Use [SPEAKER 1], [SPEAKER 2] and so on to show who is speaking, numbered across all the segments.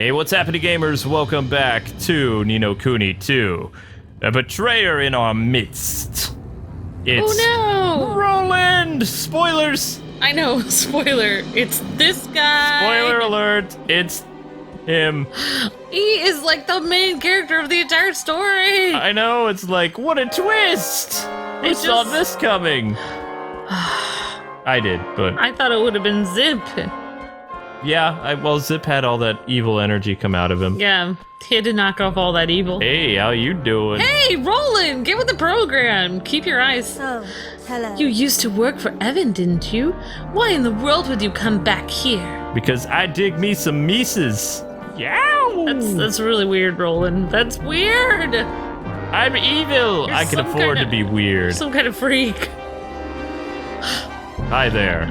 [SPEAKER 1] Hey, what's happening, gamers? Welcome back to Ni no Kuni 2. A betrayer in our midst. It's
[SPEAKER 2] oh no!
[SPEAKER 1] Roland! Spoilers!
[SPEAKER 2] I know, spoiler. It's this guy.
[SPEAKER 1] Spoiler alert, it's him.
[SPEAKER 2] He is like the main character of the entire story.
[SPEAKER 1] I know, it's like, what a twist! Who saw this coming? I did, but...
[SPEAKER 2] I thought it would have been Zip.
[SPEAKER 1] Yeah, well, Zip had all that evil energy come out of him.
[SPEAKER 2] Yeah, he had to knock off all that evil.
[SPEAKER 1] Hey, how you doing?
[SPEAKER 2] Hey, Roland, get with the program. Keep your eyes.
[SPEAKER 3] Oh, hello.
[SPEAKER 2] You used to work for Evan, didn't you? Why in the world would you come back here?
[SPEAKER 1] Because I dig me some Mises. Yow!
[SPEAKER 2] That's really weird, Roland. That's weird.
[SPEAKER 1] I'm evil.
[SPEAKER 2] You're
[SPEAKER 1] I can
[SPEAKER 2] some
[SPEAKER 1] afford
[SPEAKER 2] kinda-
[SPEAKER 1] to be weird.
[SPEAKER 2] Some kind of freak.
[SPEAKER 1] Hi there.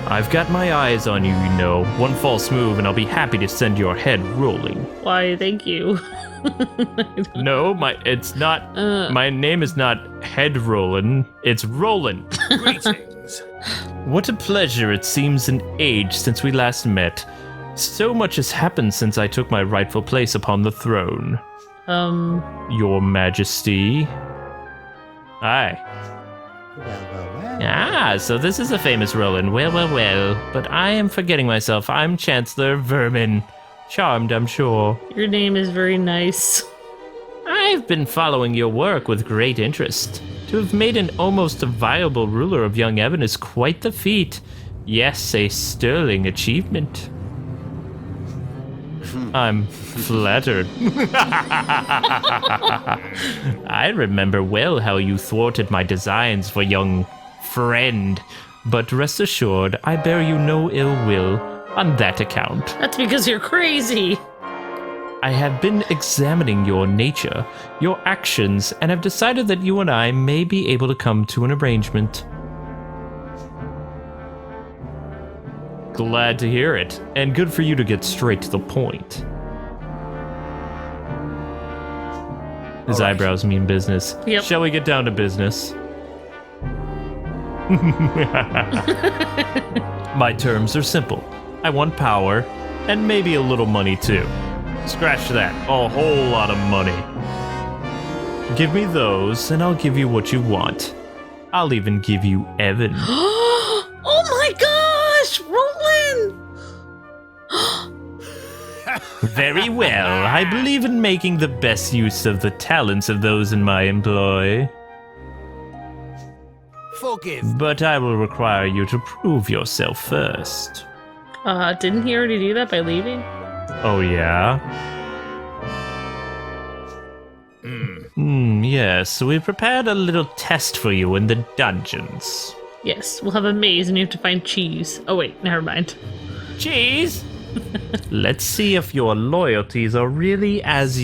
[SPEAKER 1] I've got my eyes on you, you know. One false move and I'll be happy to send your head rolling.
[SPEAKER 2] Why, thank you.
[SPEAKER 1] No, it's not. My name is not Head Roland. It's Roland.
[SPEAKER 4] Greetings.
[SPEAKER 1] What a pleasure. It seems an age since we last met. So much has happened since I took my rightful place upon the throne. Your Majesty. Hi.
[SPEAKER 4] Well.
[SPEAKER 1] Ah, so this is a famous Roland. Well. But I am forgetting myself. I'm Chancellor Vermin. Charmed, I'm sure.
[SPEAKER 2] Your name is very nice.
[SPEAKER 1] I've been following your work with great interest. To have made an almost viable ruler of young Evan is quite the feat. Yes, a sterling achievement. I'm flattered. I remember well how you thwarted my designs for young friend, but rest assured, I bear you no ill will on that account.
[SPEAKER 2] That's because you're crazy.
[SPEAKER 1] I have been examining your nature, your actions, and have decided that you and I may be able to come to an arrangement. Glad to hear it, and good for you to get straight to the point. His eyebrows mean business.
[SPEAKER 2] Yep.
[SPEAKER 1] Shall we get down to business? My terms are simple. I want power, and maybe a little money too. Scratch that, a whole lot of money. Give me those, and I'll give you what you want. I'll even give you Evan.
[SPEAKER 2] Oh my gosh, Roland!
[SPEAKER 1] Very well, I believe in making the best use of the talents of those in my employ.
[SPEAKER 4] Forgive.
[SPEAKER 1] But I will require you to prove yourself first.
[SPEAKER 2] Didn't he already do that by leaving?
[SPEAKER 1] Oh, yeah? Yes, we prepared a little test for you in the dungeons.
[SPEAKER 2] Yes, we'll have a maze and you have to find cheese. Oh wait, never mind.
[SPEAKER 1] Cheese? Let's see if your loyalties are really as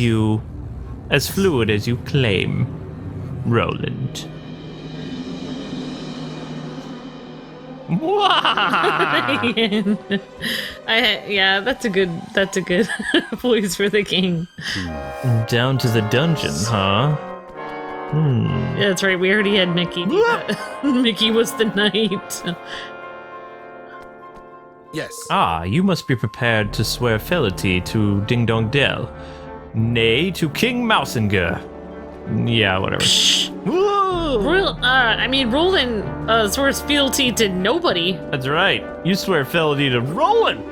[SPEAKER 1] fluid as you claim, Roland.
[SPEAKER 2] Yeah, that's a good voice for the king.
[SPEAKER 1] Down to the dungeon, huh?
[SPEAKER 2] Yeah, that's right, we already had Mickey. Mickey was the knight.
[SPEAKER 4] Yes.
[SPEAKER 1] Ah, you must be prepared to swear fealty to Ding Dong Dell. Nay, to King Mausinger. Yeah, whatever.
[SPEAKER 2] Roland swears fealty to nobody.
[SPEAKER 1] That's right. You swear fealty to Roland.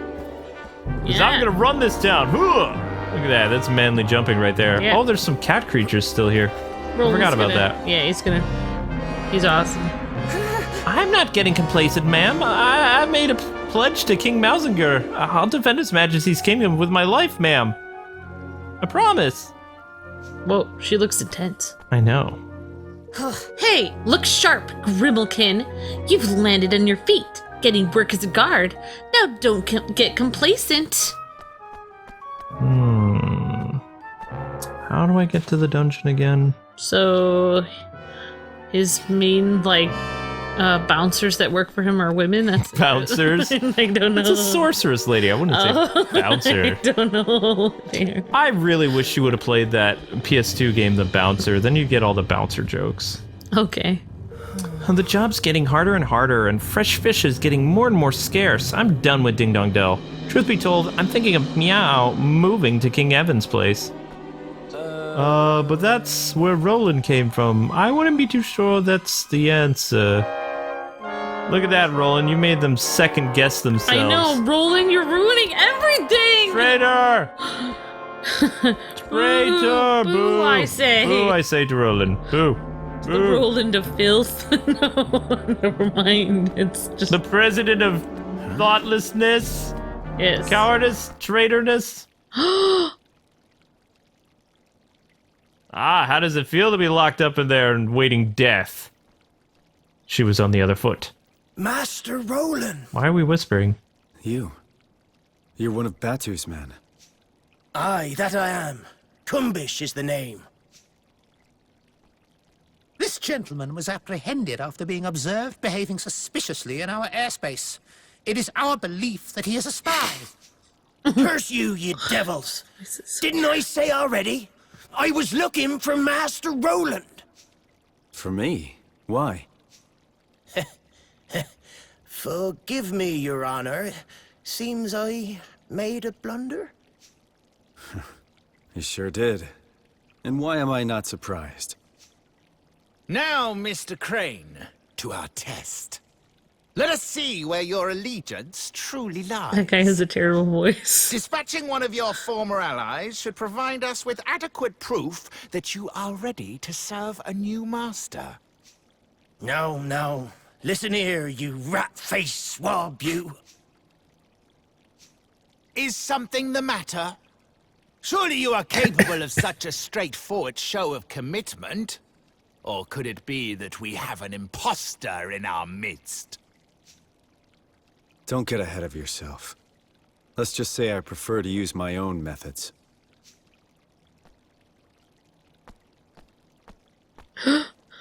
[SPEAKER 1] Because I'm going to run this town. Look at that. That's manly jumping right there.
[SPEAKER 2] Yeah.
[SPEAKER 1] Oh, there's some cat creatures still here.
[SPEAKER 2] Roland's
[SPEAKER 1] Forgot about
[SPEAKER 2] gonna-
[SPEAKER 1] that.
[SPEAKER 2] Yeah, he's awesome.
[SPEAKER 1] I'm not getting complacent, ma'am. I made a pledge to King Mausinger. I'll defend His Majesty's kingdom with my life, ma'am. I promise.
[SPEAKER 2] Whoa, she looks intense.
[SPEAKER 1] I know.
[SPEAKER 2] Hey, look sharp, Grimalkin. You've landed on your feet, getting work as a guard. Now don't get complacent.
[SPEAKER 1] How do I get to the dungeon again?
[SPEAKER 2] So, his main, bouncers that work for him are women? That's
[SPEAKER 1] Bouncers?
[SPEAKER 2] I don't know.
[SPEAKER 1] It's a sorceress lady. I wouldn't say bouncer.
[SPEAKER 2] I don't know.
[SPEAKER 1] I really wish you would have played that PS2 game, The Bouncer. Then you get all the bouncer jokes.
[SPEAKER 2] Okay.
[SPEAKER 1] The job's getting harder and harder, and fresh fish is getting more and more scarce. I'm done with Ding Dong Dell. Truth be told, I'm thinking of moving to King Evan's place. But that's where Roland came from. I wouldn't be too sure that's the answer. Look at that, Roland. You made them second guess themselves.
[SPEAKER 2] I know, Roland, you're ruining everything!
[SPEAKER 1] Traitor! Traitor! Boo!
[SPEAKER 2] Boo, I say.
[SPEAKER 1] Boo, I say to Roland. Boo.
[SPEAKER 2] The Roland of filth. No, never mind. It's just...
[SPEAKER 1] The president of thoughtlessness,
[SPEAKER 2] Yes.
[SPEAKER 1] cowardice, traitorness. How does it feel to be locked up in there and waiting death? She was on the other foot.
[SPEAKER 4] Master Roland.
[SPEAKER 1] Why are we whispering?
[SPEAKER 3] You're one of Batu's men.
[SPEAKER 4] Aye, that I am. Khunbish is the name.
[SPEAKER 5] This gentleman was apprehended after being observed behaving suspiciously in our airspace. It is our belief that he is a spy.
[SPEAKER 4] Curse you, you devils. Didn't I say already? I was looking for Master Roland.
[SPEAKER 3] For me? Why?
[SPEAKER 4] Forgive me, Your Honor. Seems I made a blunder.
[SPEAKER 3] You sure did. And why am I not surprised?
[SPEAKER 6] Now, Mr. Crane, to our test. Let us see where your allegiance truly lies.
[SPEAKER 2] That guy has a terrible voice.
[SPEAKER 6] Dispatching one of your former allies should provide us with adequate proof that you are ready to serve a new master.
[SPEAKER 4] No, no. Listen here, you rat-faced swab, you.
[SPEAKER 6] Is something the matter? Surely you are capable of such a straightforward show of commitment? Or could it be that we have an imposter in our midst?
[SPEAKER 3] Don't get ahead of yourself. Let's just say I prefer to use my own methods.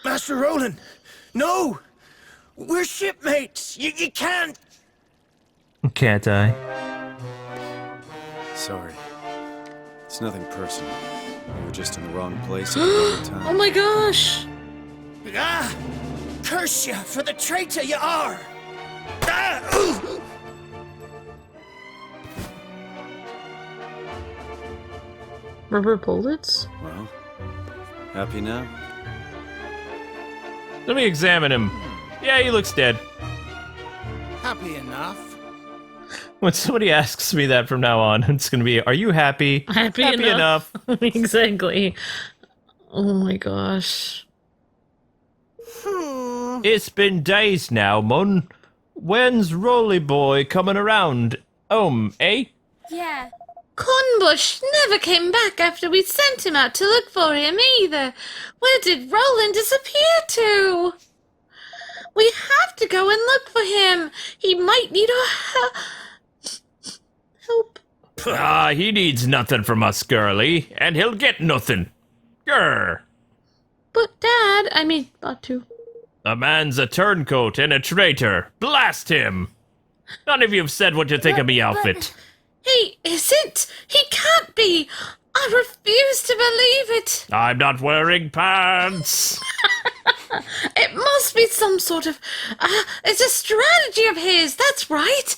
[SPEAKER 4] Master Roland, no! We're shipmates! You can't!
[SPEAKER 1] Can't I?
[SPEAKER 3] Sorry. It's nothing personal. You were just in the wrong place at the wrong time.
[SPEAKER 2] Oh my gosh!
[SPEAKER 4] Ah! Curse you for the traitor you are! Ah! Ooh!
[SPEAKER 2] Rubber bullets?
[SPEAKER 3] Well, happy now?
[SPEAKER 1] Let me examine him. Yeah, he looks dead.
[SPEAKER 6] Happy enough.
[SPEAKER 1] When somebody asks me that from now on, it's gonna be, are you happy?
[SPEAKER 2] Happy enough. Exactly. Oh my gosh.
[SPEAKER 1] It's been days now, Mun. When's Rolly Boy coming around? Eh?
[SPEAKER 7] Yeah.
[SPEAKER 2] Khunbish never came back after we sent him out to look for him either. Where did Roland disappear to? We have to go and look for him. He might need our help.
[SPEAKER 1] He needs nothing from us, girlie, and he'll get nothing. Grr.
[SPEAKER 2] But Batu.
[SPEAKER 1] The man's a turncoat and a traitor. Blast him! None of you've said what you think of me outfit.
[SPEAKER 2] He isn't. He can't be. I refuse to believe it.
[SPEAKER 1] I'm not wearing pants.
[SPEAKER 2] It must be some sort of... it's a strategy of his, that's right.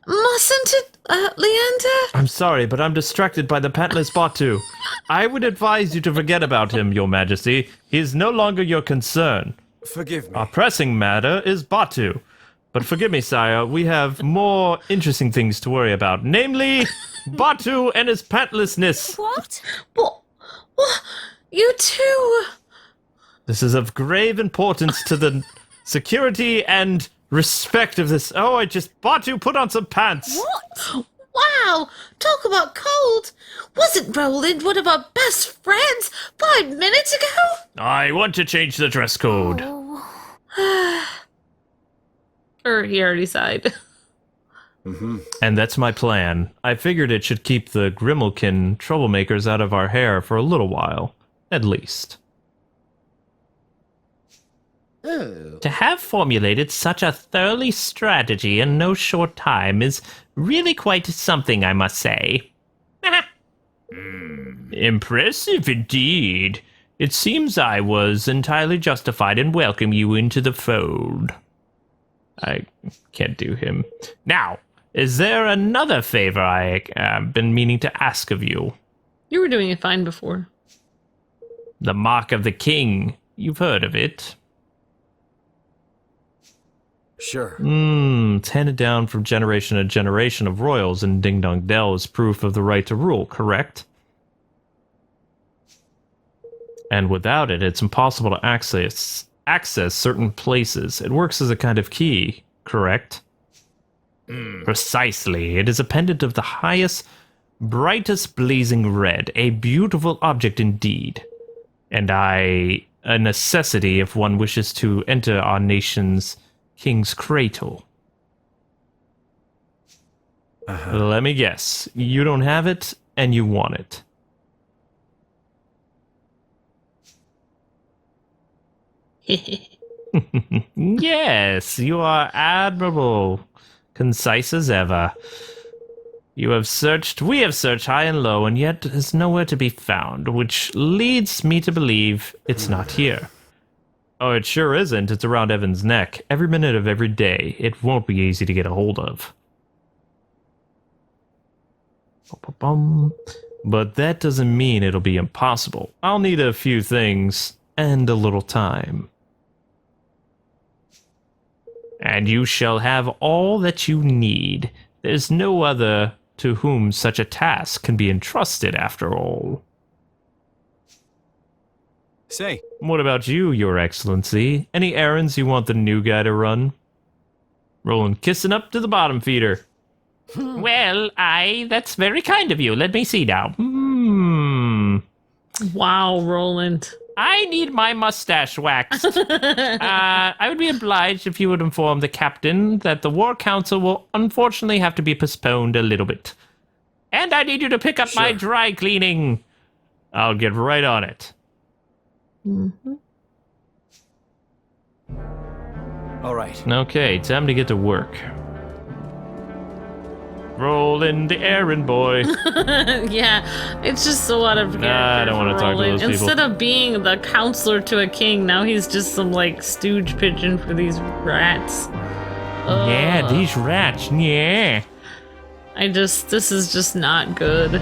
[SPEAKER 2] Mustn't it, Leander?
[SPEAKER 1] I'm sorry, but I'm distracted by the pantless Batu. I would advise you to forget about him, Your Majesty. He is no longer your concern.
[SPEAKER 3] Forgive me.
[SPEAKER 1] Our pressing matter is Batu. But forgive me, sire, we have more interesting things to worry about. Namely, Batu and his pantlessness.
[SPEAKER 7] What?
[SPEAKER 2] What? You too?
[SPEAKER 1] This is of grave importance to the security and respect of this. Batu, put on some pants.
[SPEAKER 2] What? Wow! Talk about cold! Wasn't Roland one of our best friends 5 minutes ago?
[SPEAKER 1] I want to change the dress code.
[SPEAKER 2] Or he already sighed.
[SPEAKER 1] And that's my plan. I figured it should keep the Grimalkin troublemakers out of our hair for a little while. At least.
[SPEAKER 5] Oh.
[SPEAKER 1] To have formulated such a thoroughly strategy in no short time is really quite something, I must say. Impressive indeed. It seems I was entirely justified in welcoming you into the fold. I can't do him. Now, is there another favor I've been meaning to ask of you?
[SPEAKER 2] You were doing it fine before.
[SPEAKER 1] The Mark of the King. You've heard of it.
[SPEAKER 3] Sure.
[SPEAKER 1] It's handed down from generation to generation of royals in Ding Dong Dell as proof of the right to rule, correct? And without it, it's impossible to access certain places. It works as a kind of key, correct? Precisely. It is a pendant of the highest, brightest blazing red, a beautiful object indeed. And a necessity if one wishes to enter our nation's king's cradle. Let me guess. You don't have it, and you want it. Yes, you are admirable. Concise as ever. We have searched high and low, and yet is nowhere to be found, which leads me to believe it's not here. Oh, it sure isn't. It's around Evan's neck. Every minute of every day. It won't be easy to get a hold of. But that doesn't mean it'll be impossible. I'll need a few things and a little time. And you shall have all that you need. There's no other to whom such a task can be entrusted, after all.
[SPEAKER 3] Say,
[SPEAKER 1] What about you, Your Excellency? Any errands you want the new guy to run? Roland kissing up to the bottom feeder. Well, that's very kind of you. Let me see now.
[SPEAKER 2] Wow, Roland.
[SPEAKER 1] I need my mustache waxed. I would be obliged if you would inform the captain that the War Council will unfortunately have to be postponed a little bit. And I need you to pick up my dry cleaning. I'll get right on it.
[SPEAKER 3] all right.
[SPEAKER 1] Okay, time to get to work. Roland, the errand boy.
[SPEAKER 2] Yeah, it's just so out of character.
[SPEAKER 1] I don't want to talk to
[SPEAKER 2] Roland.
[SPEAKER 1] those people.
[SPEAKER 2] Instead of being the counselor to a king, now he's just some, like, stooge pigeon for these rats.
[SPEAKER 1] Yeah, these rats, yeah.
[SPEAKER 2] This is just not good.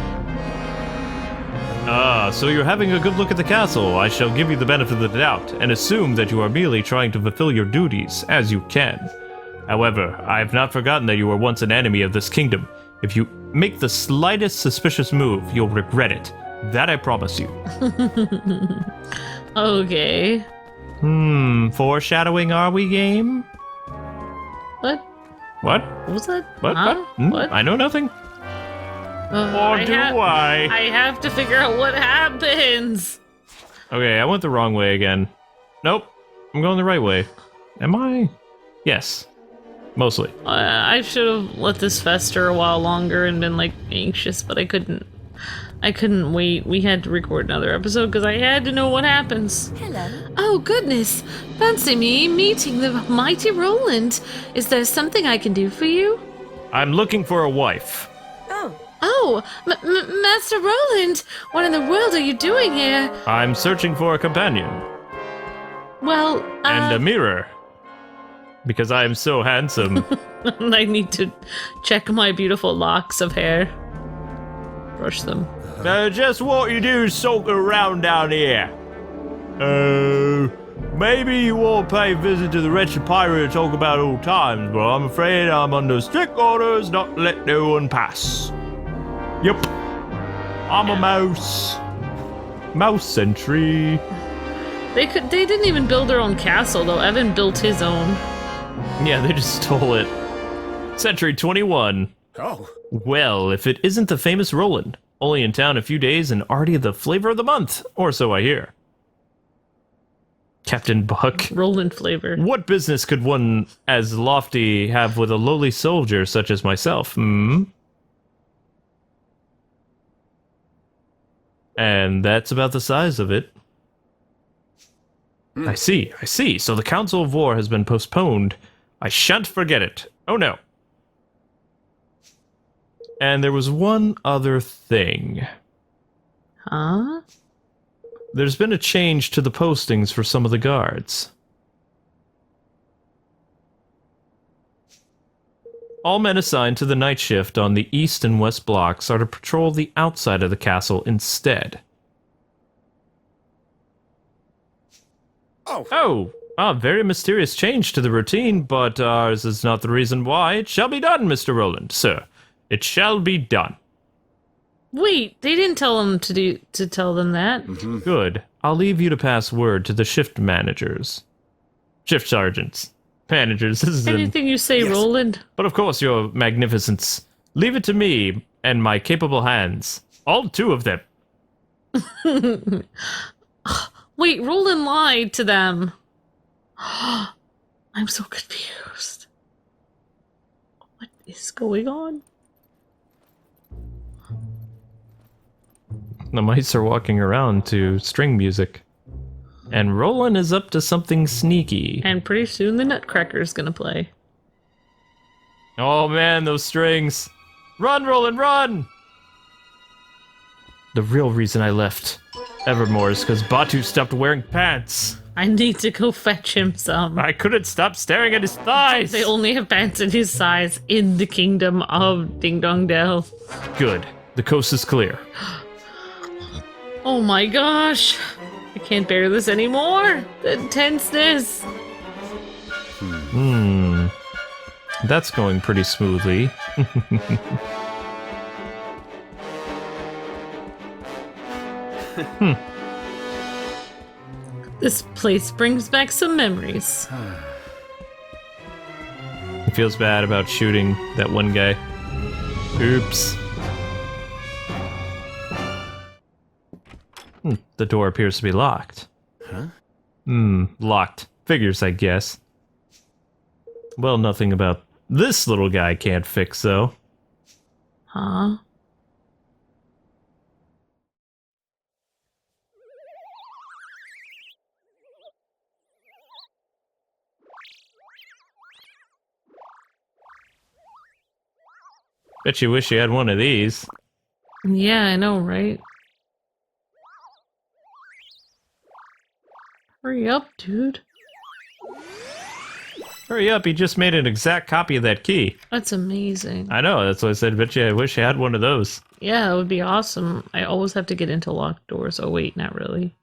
[SPEAKER 1] So you're having a good look at the castle. I shall give you the benefit of the doubt, and assume that you are merely trying to fulfill your duties, as you can. However, I have not forgotten that you were once an enemy of this kingdom. If you make the slightest suspicious move, you'll regret it. That I promise you.
[SPEAKER 2] Okay.
[SPEAKER 1] Foreshadowing are we, game?
[SPEAKER 2] What?
[SPEAKER 1] What?
[SPEAKER 2] What was that?
[SPEAKER 1] What?
[SPEAKER 2] Huh?
[SPEAKER 1] What? I know nothing. Or do I?
[SPEAKER 2] I have to figure out what happens.
[SPEAKER 1] Okay, I went the wrong way again. Nope, I'm going the right way. Am I? Yes. Mostly.
[SPEAKER 2] I should have let this fester a while longer and been, like, anxious, but I couldn't. I couldn't wait. We had to record another episode because I had to know what happens.
[SPEAKER 7] Hello.
[SPEAKER 2] Oh, goodness. Fancy me meeting the mighty Roland. Is there something I can do for you?
[SPEAKER 1] I'm looking for a wife.
[SPEAKER 2] Oh, Master Roland, what in the world are you doing here?
[SPEAKER 1] I'm searching for a companion.
[SPEAKER 2] Well,
[SPEAKER 1] And a mirror. Because I am so handsome.
[SPEAKER 2] I need to check my beautiful locks of hair. Brush them.
[SPEAKER 1] Just what you do is sulk around down here. Maybe you won't pay a visit to the wretched pirate to talk about old times, but I'm afraid I'm under strict orders not to let no one pass. Yep. I'm a mouse. Mouse sentry.
[SPEAKER 2] They didn't even build their own castle though. Evan built his own.
[SPEAKER 1] Yeah, they just stole it. Century 21.
[SPEAKER 3] Oh,
[SPEAKER 1] Well, if it isn't the famous Roland. Only in town a few days and already the flavor of the month, or so I hear. Captain Buck.
[SPEAKER 2] Roland flavor.
[SPEAKER 1] What business could one as lofty have with a lowly soldier such as myself, And that's about the size of it. I see. So the Council of War has been postponed. I shan't forget it. Oh no. And there was one other thing.
[SPEAKER 2] Huh?
[SPEAKER 1] There's been a change to the postings for some of the guards. All men assigned to the night shift on the east and west blocks are to patrol the outside of the castle instead. Very mysterious change to the routine, but ours is not the reason why. It shall be done, Mr. Roland, sir. It shall be done.
[SPEAKER 2] Wait, they didn't tell them to tell them that.
[SPEAKER 1] Good. I'll leave you to pass word to the shift managers. Shift sergeants. Managers, this is
[SPEAKER 2] Anything you say, Roland.
[SPEAKER 1] But of course, your magnificence. Leave it to me and my capable hands. All 2 of them.
[SPEAKER 2] Wait, Roland lied to them. I'm so confused. What is going on?
[SPEAKER 1] The mice are walking around to string music. And Roland is up to something sneaky.
[SPEAKER 2] And pretty soon the Nutcracker's gonna play.
[SPEAKER 1] Oh man, those strings. Run, Roland, run! The real reason I left Evermore is because Batu stopped wearing pants.
[SPEAKER 2] I need to go fetch him some.
[SPEAKER 1] I couldn't stop staring at his thighs.
[SPEAKER 2] They only have pants in his size in the kingdom of Ding Dong Dell.
[SPEAKER 1] Good. The coast is clear.
[SPEAKER 2] Oh my gosh. I can't bear this anymore. The tenseness.
[SPEAKER 1] That's going pretty smoothly.
[SPEAKER 2] This place brings back some memories.
[SPEAKER 1] He feels bad about shooting that one guy. Oops. The door appears to be locked.
[SPEAKER 3] Huh?
[SPEAKER 1] Locked. Figures, I guess. Well, nothing about this little guy can't fix, though.
[SPEAKER 2] Huh?
[SPEAKER 1] Bet you wish you had one of these.
[SPEAKER 2] Yeah, I know, right? Hurry up, dude.
[SPEAKER 1] Hurry up, he just made an exact copy of that key.
[SPEAKER 2] That's amazing.
[SPEAKER 1] I know, that's why I said, bet you I wish I had one of those.
[SPEAKER 2] Yeah, it would be awesome. I always have to get into locked doors. Oh wait, not really.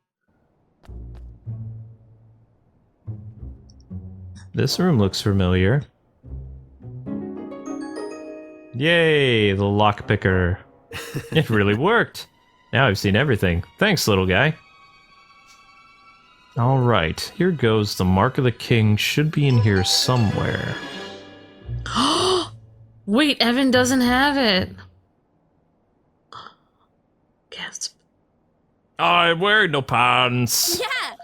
[SPEAKER 1] This room looks familiar. Yay, the lockpicker. It really worked. Now I've seen everything. Thanks, little guy. Alright, here goes. The Mark of the King should be in here somewhere.
[SPEAKER 2] Wait, Evan doesn't have it. Gasp.
[SPEAKER 1] I'm wearing no pants.
[SPEAKER 2] Yeah!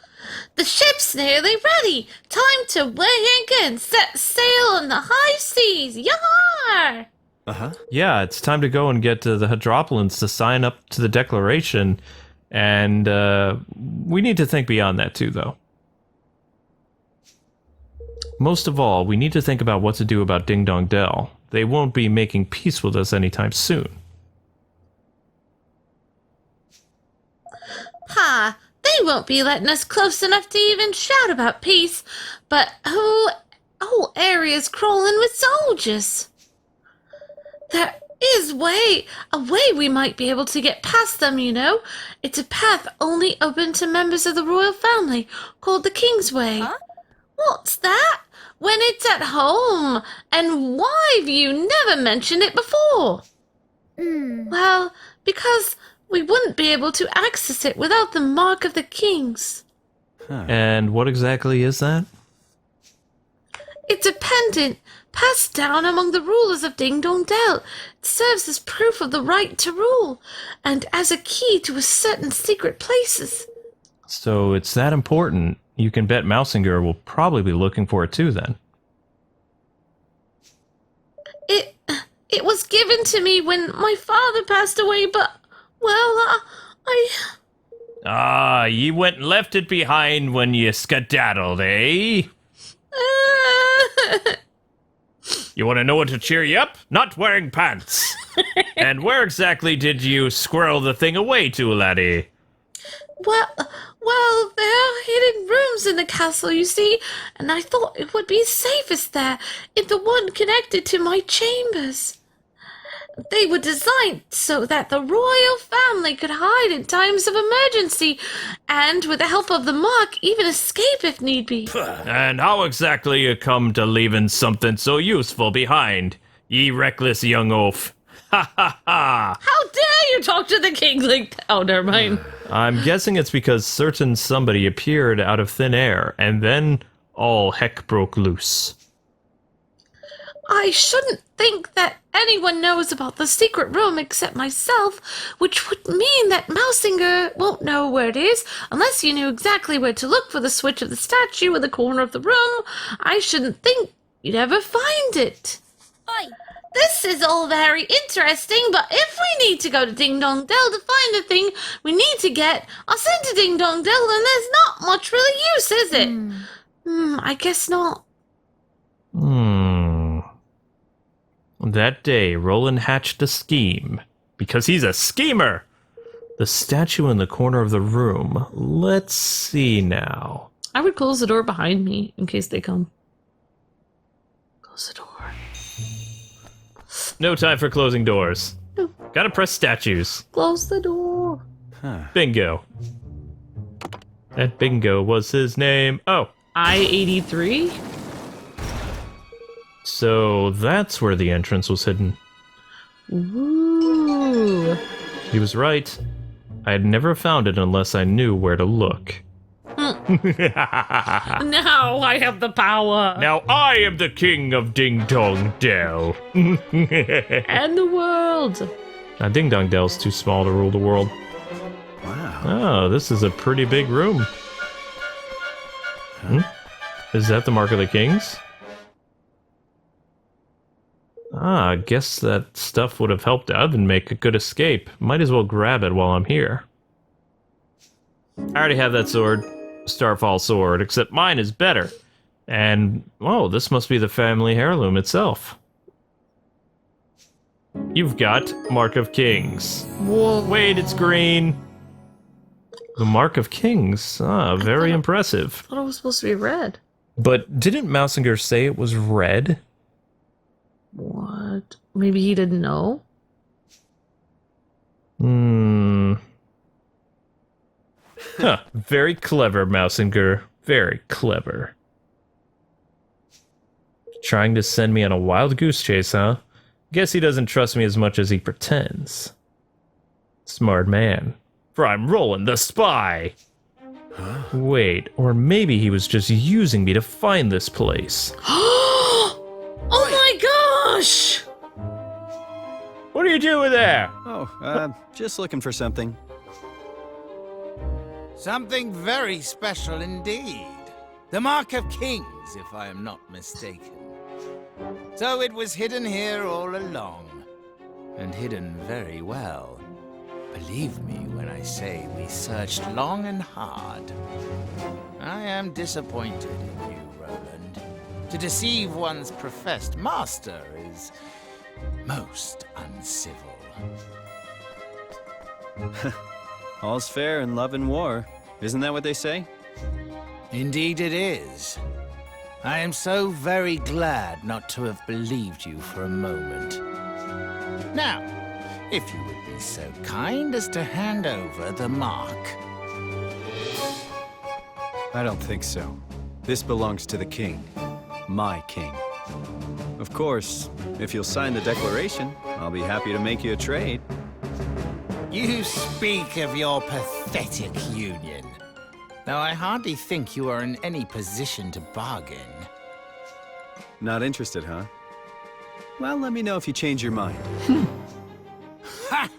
[SPEAKER 2] The ship's nearly ready. Time to weigh anchor and set sail on the high seas. Yar!
[SPEAKER 3] Uh-huh.
[SPEAKER 1] Yeah, it's time to go and get to the Hadropolins to sign up to the declaration. And we need to think beyond that too, though. Most of all, we need to think about what to do about Ding Dong Dell. They won't be making peace with us anytime soon.
[SPEAKER 2] Pa, they won't be letting us close enough to even shout about peace. But whole area's crawling with soldiers. There is a way we might be able to get past them, you know. It's a path only open to members of the royal family, called the Kingsway. Huh? What's that? When it's at home? And why have you never mentioned it before? Well, because we wouldn't be able to access it without the Mark of the Kings.
[SPEAKER 1] And what exactly is that?
[SPEAKER 2] It's a pendant passed down among the rulers of Ding Dong Dell. It serves as proof of the right to rule, and as a key to certain secret places.
[SPEAKER 1] So it's that important. You can bet Mausinger will probably be looking for it too, then.
[SPEAKER 2] It was given to me when my father passed away, but, well,
[SPEAKER 1] you went and left it behind when you skedaddled, eh? You want to know what to cheer you up? Not wearing pants. And where exactly did you squirrel the thing away to, laddie?
[SPEAKER 2] Well, there are hidden rooms in the castle, you see, and I thought it would be safest there in the one connected to my chambers. They were designed so that the royal family could hide in times of emergency, and with the help of the mark, even escape if need be.
[SPEAKER 1] And how exactly you come to leaving something so useful behind, ye reckless young oaf? Ha ha ha!
[SPEAKER 2] How dare you talk to the king like that? Oh, never mind.
[SPEAKER 1] I'm guessing it's because certain somebody appeared out of thin air, and then all heck broke loose.
[SPEAKER 2] I shouldn't think that anyone knows about the secret room except myself, which would mean that Mausinger won't know where it is unless you knew exactly where to look for the switch of the statue in the corner of the room. I shouldn't think you'd ever find it.
[SPEAKER 7] Oi!
[SPEAKER 2] This is all very interesting, but if we need to go to Ding Dong Dell to find the thing we need to get, I'll send to Ding Dong Dell and there's not much really use, is it? I guess not.
[SPEAKER 1] That day, Roland hatched a scheme. Because he's a schemer! The statue in the corner of the room. Let's see now.
[SPEAKER 2] I would close the door behind me in case they come. Close the door.
[SPEAKER 1] No time for closing doors.
[SPEAKER 2] No.
[SPEAKER 1] Gotta press statues.
[SPEAKER 2] Close the door.
[SPEAKER 1] Bingo. That Bingo was his name. Oh.
[SPEAKER 2] I-83?
[SPEAKER 1] So that's where the entrance was hidden.
[SPEAKER 2] Ooh.
[SPEAKER 1] He was right. I had never found it unless I knew where to look.
[SPEAKER 2] Now I have the power.
[SPEAKER 1] Now I am the king of Ding Dong Dell.
[SPEAKER 2] And the world.
[SPEAKER 1] Now Ding Dong Dell's too small to rule the world.
[SPEAKER 3] Wow.
[SPEAKER 1] Oh, this is a pretty big room. Is that the Mark of the Kings? I guess that stuff would have helped out and make a good escape. Might as well grab it while I'm here. I already have that sword. Starfall sword, except mine is better. And, oh, this must be the family heirloom itself. You've got Mark of Kings.
[SPEAKER 2] Whoa.
[SPEAKER 1] Wait, it's green. The Mark of Kings. Ah, very impressive.
[SPEAKER 2] I thought it was supposed to be red.
[SPEAKER 1] But didn't Mausinger say it was red?
[SPEAKER 2] What? Maybe he didn't know?
[SPEAKER 1] Huh, very clever, Mausinger. Very clever. Trying to send me on a wild goose chase, huh? Guess he doesn't trust me as much as he pretends. Smart man. For I'm Roland the spy! Wait, or maybe he was just using me to find this place.
[SPEAKER 2] Oh my gosh!
[SPEAKER 1] What are you doing there?
[SPEAKER 3] Oh, just looking for something.
[SPEAKER 6] Something very special indeed. The Mark of Kings, if I am not mistaken. So it was hidden here all along. And hidden very well. Believe me when I say we searched long and hard. I am disappointed in you, Roland. To deceive one's professed master is most uncivil.
[SPEAKER 3] All's fair in love and war. Isn't that what they say?
[SPEAKER 6] Indeed it is. I am so very glad not to have believed you for a moment. Now, if you would be so kind as to hand over the mark.
[SPEAKER 3] I don't think so. This belongs to the king. My king. Of course, if you'll sign the declaration, I'll be happy to make you a trade.
[SPEAKER 6] You speak of your pathetic union. Though I hardly think you are in any position to bargain.
[SPEAKER 3] Not interested, huh? Well, let me know if you change your mind.
[SPEAKER 6] Ha!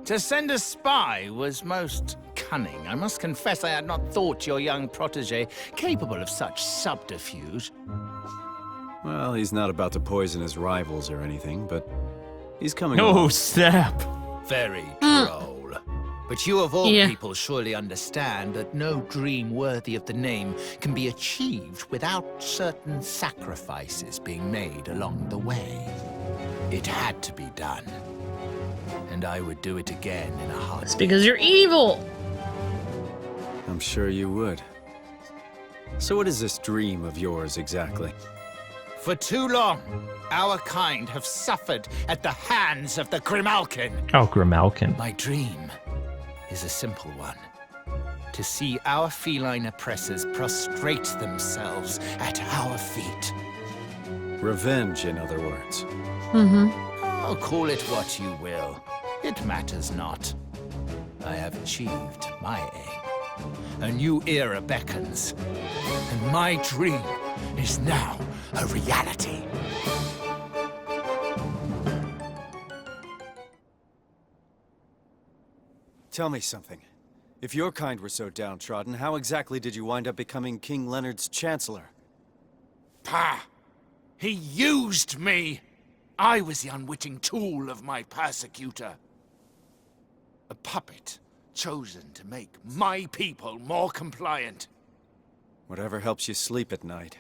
[SPEAKER 6] To send a spy was most cunning. I must confess I had not thought your young protege capable of such subterfuge.
[SPEAKER 3] Well, he's not about to poison his rivals or anything, but he's coming
[SPEAKER 1] Oh,
[SPEAKER 3] along.
[SPEAKER 1] snap.
[SPEAKER 6] Very droll. But you of all
[SPEAKER 2] Yeah.
[SPEAKER 6] people surely understand that no dream worthy of the name can be achieved without certain sacrifices being made along the way. It had to be done. And I would do it again in a
[SPEAKER 2] It's
[SPEAKER 6] heartbeat.
[SPEAKER 2] because you're evil.
[SPEAKER 3] I'm sure you would. So what is this dream of yours exactly?
[SPEAKER 6] For too long, our kind have suffered at the hands of the Grimalkin.
[SPEAKER 1] Oh, Grimalkin.
[SPEAKER 6] My dream is a simple one. To see our feline oppressors prostrate themselves at our feet.
[SPEAKER 3] Revenge, in other words.
[SPEAKER 6] Oh, call it what you will. It matters not. I have achieved my aim. A new era beckons, and my dream is now a reality.
[SPEAKER 3] Tell me something. If your kind were so downtrodden, how exactly did you wind up becoming King Leonard's chancellor?
[SPEAKER 6] Pah! He used me! I was the unwitting tool of my persecutor. A puppet chosen to make my people more compliant.
[SPEAKER 3] Whatever helps you sleep at night.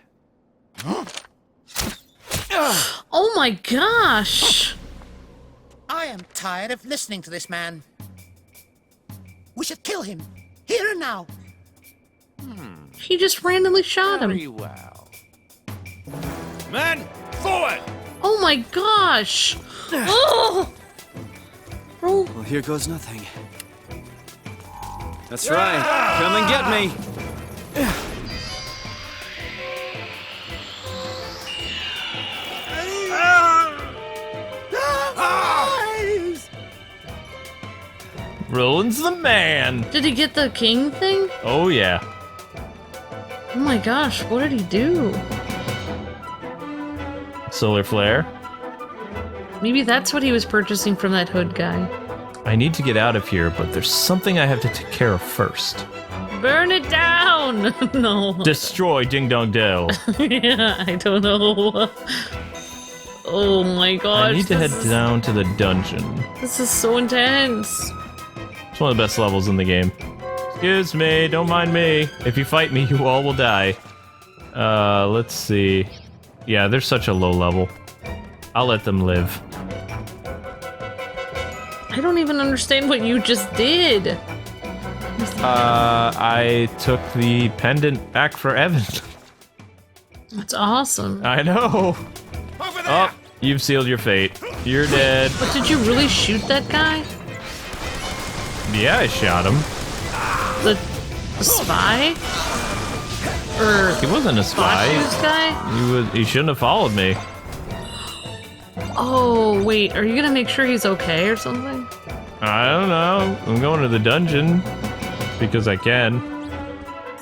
[SPEAKER 2] Oh my gosh!
[SPEAKER 5] I am tired of listening to this man. We should kill him, here and now.
[SPEAKER 2] He just randomly shot him.
[SPEAKER 6] Very well. Men, forward!
[SPEAKER 2] Oh my gosh! Oh! Oh,
[SPEAKER 3] Well, here goes nothing. That's right. Come and get me.
[SPEAKER 1] Roland's the man.
[SPEAKER 2] did he get the king thing?
[SPEAKER 1] Oh, yeah.
[SPEAKER 2] Oh my gosh, what did he do?
[SPEAKER 1] Solar flare.
[SPEAKER 2] Maybe that's what he was purchasing from that hood guy.
[SPEAKER 1] I need to get out of here, but there's something I have to take care of first.
[SPEAKER 2] Burn it down! No.
[SPEAKER 1] Destroy Ding Dong Dell.
[SPEAKER 2] Yeah, I don't know. Oh my gosh.
[SPEAKER 1] I need to head down to the dungeon.
[SPEAKER 2] This is so intense.
[SPEAKER 1] It's one of the best levels in the game. Excuse me, don't mind me. If you fight me, you all will die. Let's see. Yeah, they're such a low level. I'll let them live.
[SPEAKER 2] I don't even understand what you just did.
[SPEAKER 1] I took the pendant back for Evan.
[SPEAKER 2] That's awesome.
[SPEAKER 1] I know.
[SPEAKER 6] Over there!
[SPEAKER 1] Oh, you've sealed your fate. You're dead.
[SPEAKER 2] But did you really shoot that guy?
[SPEAKER 1] Yeah, I shot him.
[SPEAKER 2] The spy? Or
[SPEAKER 1] He wasn't a spy.
[SPEAKER 2] Fox's guy?
[SPEAKER 1] He shouldn't have followed me.
[SPEAKER 2] Oh, wait, are you gonna make sure he's okay or something?
[SPEAKER 1] I don't know. I'm going to the dungeon because I can.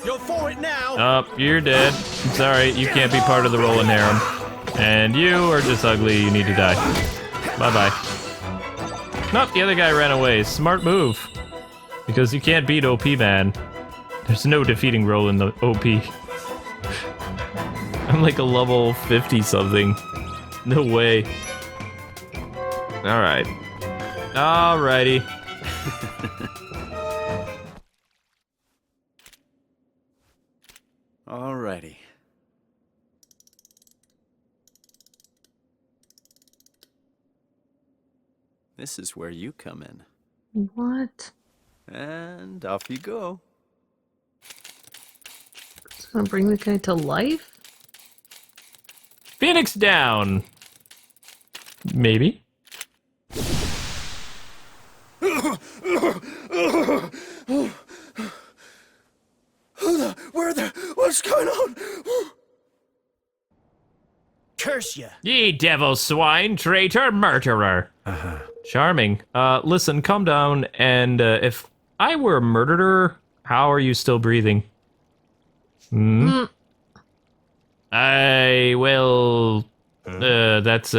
[SPEAKER 4] You're for it now.
[SPEAKER 1] Oh, you're dead. I'm sorry, you can't be part of the Roland harem. And you are just ugly. You need to die. Bye-bye. Nope, the other guy ran away. Smart move. Because you can't beat OP, man. There's no defeating Roland the OP. I'm like a level 50-something. No way. Alright. Alrighty.
[SPEAKER 3] Alrighty. This is where you come in.
[SPEAKER 2] What?
[SPEAKER 3] And off you go.
[SPEAKER 2] It's gonna bring the guy to life?
[SPEAKER 1] Phoenix down. Maybe.
[SPEAKER 4] What's going on? Curse you.
[SPEAKER 1] Ye devil swine, traitor, murderer. Charming. Listen, calm down, and if I were a murderer, how are you still breathing? I will... that's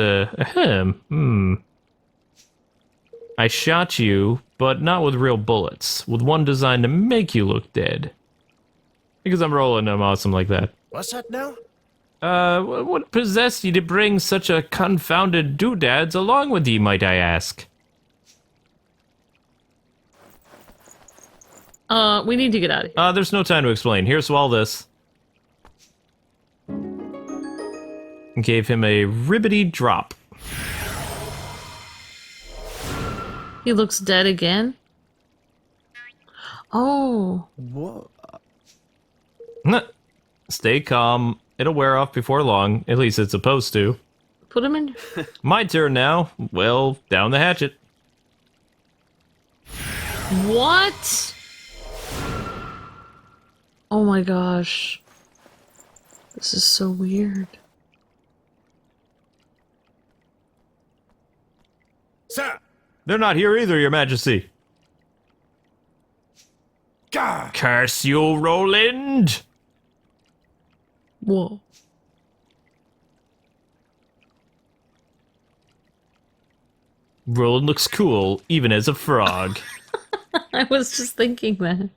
[SPEAKER 1] I shot you, but not with real bullets. With one designed to make you look dead. Because I'm Roland, I'm awesome like that.
[SPEAKER 4] What's that now?
[SPEAKER 1] What possessed you to bring such a confounded doodads along with ye, might I ask?
[SPEAKER 2] We need to get out of here.
[SPEAKER 1] There's no time to explain. Here, swallow this. Gave him a ribbity drop.
[SPEAKER 2] He looks dead again? Oh.
[SPEAKER 3] What?
[SPEAKER 1] Stay calm. It'll wear off before long. At least it's supposed to.
[SPEAKER 2] Put him in.
[SPEAKER 1] My turn now. Well, down the hatchet.
[SPEAKER 2] What? Oh my gosh. This is so weird.
[SPEAKER 4] Sir!
[SPEAKER 1] They're not here either, Your Majesty.
[SPEAKER 4] Gah!
[SPEAKER 1] Curse you, Roland!
[SPEAKER 2] Whoa.
[SPEAKER 1] Roland looks cool, even as a frog.
[SPEAKER 2] I was just thinking that.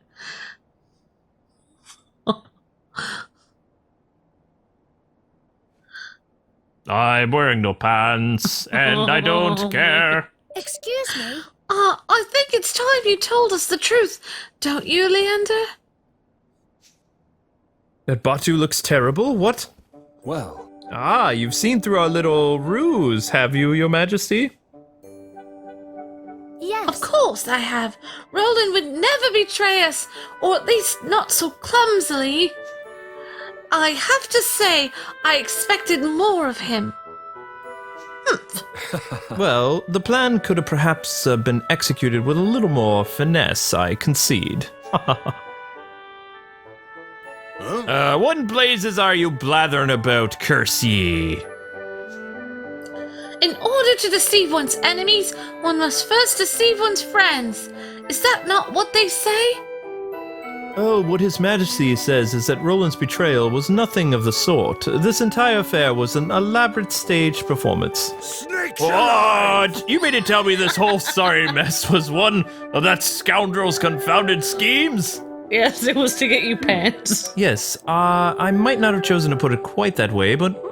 [SPEAKER 1] I'm wearing no pants, and I don't care.
[SPEAKER 7] Excuse me?
[SPEAKER 2] I think it's time you told us the truth. Don't you, Leander?
[SPEAKER 1] That Batu looks terrible? What?
[SPEAKER 3] Well,
[SPEAKER 1] Ah, you've seen through our little ruse, have you, Your Majesty?
[SPEAKER 7] Yes.
[SPEAKER 2] Of course I have. Roland would never betray us, or at least not so clumsily. I have to say, I expected more of him.
[SPEAKER 1] Well, the plan could have perhaps been executed with a little more finesse, I concede. What in blazes are you blathering about, curse ye?
[SPEAKER 2] In order to deceive one's enemies, one must first deceive one's friends. Is that not what they say?
[SPEAKER 1] Oh, what His Majesty says is that Roland's betrayal was nothing of the sort. This entire affair was an elaborate staged performance.
[SPEAKER 4] Snakes
[SPEAKER 1] What? You mean to tell me this whole sorry mess was one of that scoundrel's confounded schemes?
[SPEAKER 2] Yes, it was to get you pants.
[SPEAKER 1] Yes, I might not have chosen to put it quite that way, but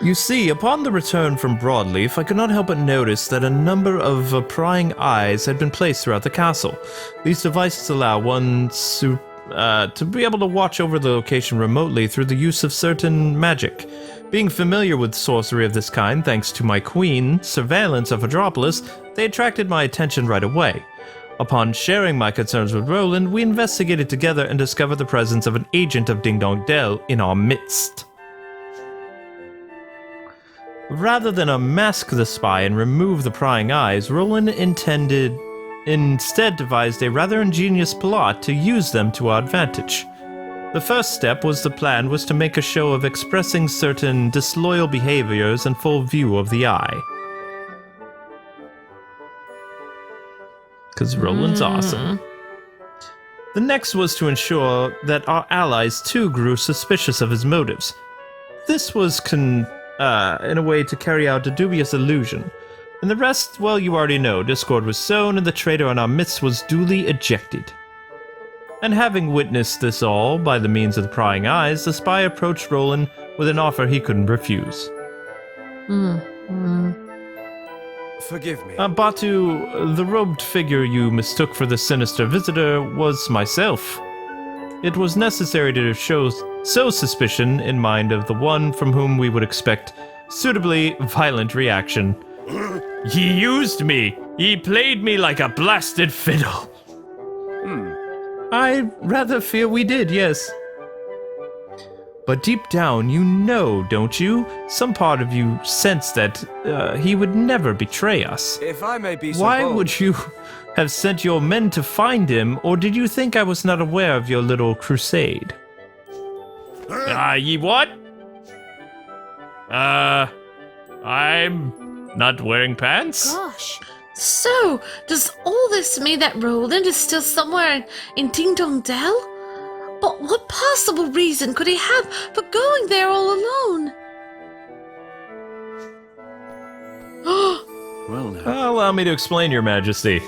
[SPEAKER 1] You see, upon the return from Broadleaf, I could not help but notice that a number of prying eyes had been placed throughout the castle. These devices allow one to be able to watch over the location remotely through the use of certain magic. Being familiar with sorcery of this kind, thanks to my queen, surveillance of Hadropolis, they attracted my attention right away. Upon sharing my concerns with Roland, we investigated together and discovered the presence of an agent of Ding Dong Dell in our midst. Rather than unmask the spy and remove the prying eyes, Roland instead devised a rather ingenious plot to use them to our advantage. The first step was to make a show of expressing certain disloyal behaviors in full view of the eye. Because Roland's awesome. The next was to ensure that our allies too grew suspicious of his motives. This was in a way to carry out a dubious illusion. And the rest, well, you already know. Discord was sown and the traitor in our midst was duly ejected. And having witnessed this all by the means of the prying eyes, the spy approached Roland with an offer he couldn't refuse.
[SPEAKER 3] forgive me.
[SPEAKER 1] Batu, the robed figure you mistook for the sinister visitor was myself. It was necessary to sow suspicion in mind of the one from whom we would expect suitably violent reaction. He used me. He played me like a blasted fiddle. I rather fear we did, yes. But deep down, you know, don't you? Some part of you sensed that he would never betray us.
[SPEAKER 3] If I may be so
[SPEAKER 1] Why
[SPEAKER 3] bold.
[SPEAKER 1] would you have sent your men to find him, or did you think I was not aware of your little crusade? Ye what? I'm not wearing pants?
[SPEAKER 7] Gosh.
[SPEAKER 2] So, does all this mean that Roland is still somewhere in Ding Dong Dell? But what possible reason could he have for going there all alone?
[SPEAKER 3] Well now.
[SPEAKER 1] Allow me to explain, Your Majesty.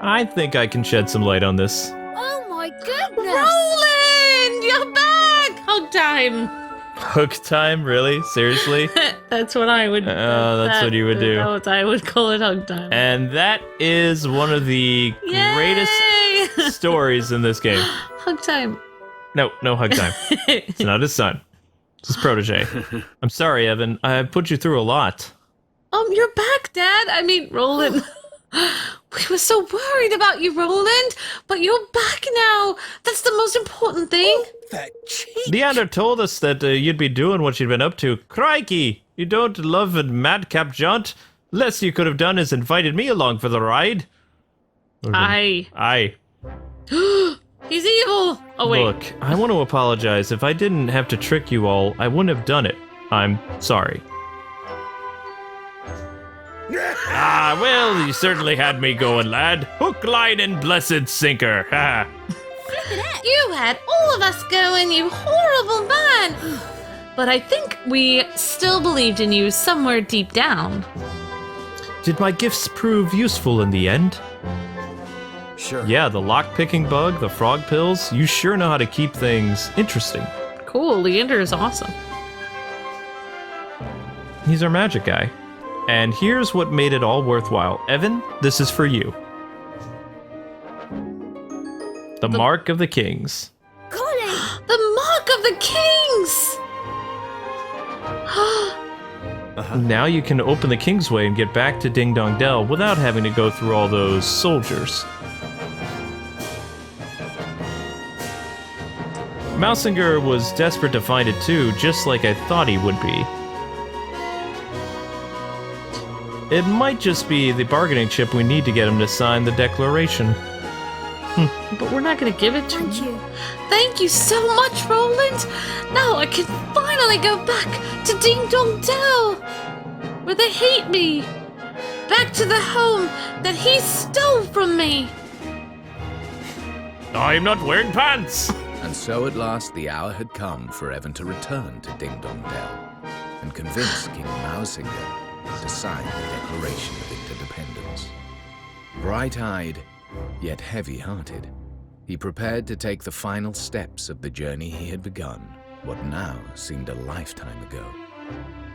[SPEAKER 1] I think I can shed some light on this.
[SPEAKER 7] Oh my goodness.
[SPEAKER 2] Roland, you're back! Hug time.
[SPEAKER 1] Hook time? Really? Seriously?
[SPEAKER 2] That's what I would.
[SPEAKER 1] That's what you would do.
[SPEAKER 2] That's what I would call it. Hug time.
[SPEAKER 1] And that is one of the greatest
[SPEAKER 2] Yay!
[SPEAKER 1] stories in this game.
[SPEAKER 2] Hug time.
[SPEAKER 1] No hug time. It's not his son. It's his protege. I'm sorry, Evan. I put you through a lot.
[SPEAKER 2] You're back, Dad. I mean, Roland. We were so worried about you, Roland, but you're back now. That's the most important thing.
[SPEAKER 4] That cheek.
[SPEAKER 1] Leander told us that you'd be doing what you'd been up to. Crikey! You don't love a madcap jaunt? Less you could have done is invited me along for the ride.
[SPEAKER 2] Aye. He's evil. Oh, wait.
[SPEAKER 1] Look, I want to apologize. If I didn't have to trick you all, I wouldn't have done it. I'm sorry. Well, you certainly had me going, lad. Hook, line, and blessed sinker. Ha!
[SPEAKER 2] You had all of us going, you horrible man. But I think we still believed in you somewhere deep down.
[SPEAKER 1] Did my gifts prove useful in the end?
[SPEAKER 3] Sure.
[SPEAKER 1] Yeah, the lock-picking bug, the frog pills, you sure know how to keep things interesting.
[SPEAKER 2] Cool, Leander is awesome.
[SPEAKER 1] He's our magic guy. And here's what made it all worthwhile. Evan, this is for you. The Mark of the Kings.
[SPEAKER 7] Golly!
[SPEAKER 2] The Mark of the Kings!
[SPEAKER 1] Now you can open the Kingsway and get back to Ding Dong Dell without having to go through all those soldiers. Mausinger was desperate to find it too, just like I thought he would be. It might just be the bargaining chip we need to get him to sign the declaration.
[SPEAKER 2] But we're not gonna give it to
[SPEAKER 7] Thank
[SPEAKER 2] him.
[SPEAKER 7] you.
[SPEAKER 2] Thank you so much, Roland. Now I can finally go back to Ding Dong Dell, where they hate me. Back to the home that he stole from me.
[SPEAKER 1] I'm not wearing pants!
[SPEAKER 8] And so at last the hour had come for Evan to return to Ding Dong Dell and convince King Mausinger to sign the Declaration of Interdependence. Bright-eyed, yet heavy-hearted, he prepared to take the final steps of the journey he had begun, what now seemed a lifetime ago.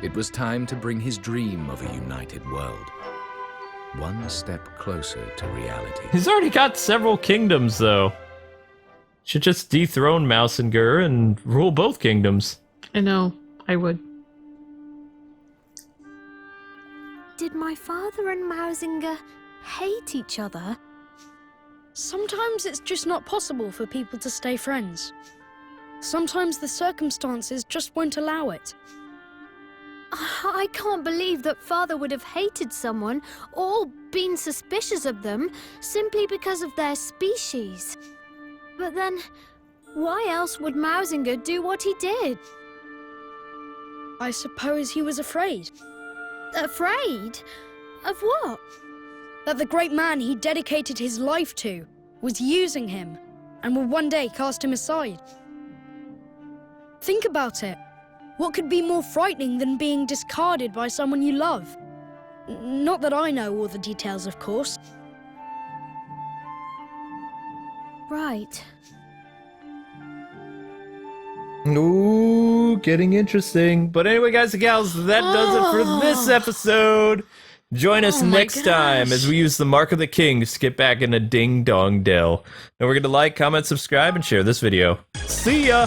[SPEAKER 8] It was time to bring his dream of a united world one step closer to reality.
[SPEAKER 1] He's already got several kingdoms, though. Should just dethrone Mausinger and rule both kingdoms.
[SPEAKER 2] I know, I would.
[SPEAKER 7] Did my father and Mausinger hate each other?
[SPEAKER 9] Sometimes it's just not possible for people to stay friends. Sometimes the circumstances just won't allow it.
[SPEAKER 7] I can't believe that father would have hated someone or been suspicious of them simply because of their species. But then, why else would Mausinger do what he did?
[SPEAKER 9] I suppose he was afraid
[SPEAKER 7] Afraid? Of what?
[SPEAKER 9] that the great man he dedicated his life to was using him and would one day cast him aside. Think about it. What could be more frightening than being discarded by someone you love? Not that I know all the details, of course.
[SPEAKER 7] Right.
[SPEAKER 1] Ooh, getting interesting. But anyway, guys and gals, that does it for this episode. Join us next time as we use the Mark of the Kings to get back into Ding Dong Dell. And we're going to like, comment, subscribe, and share this video. See ya!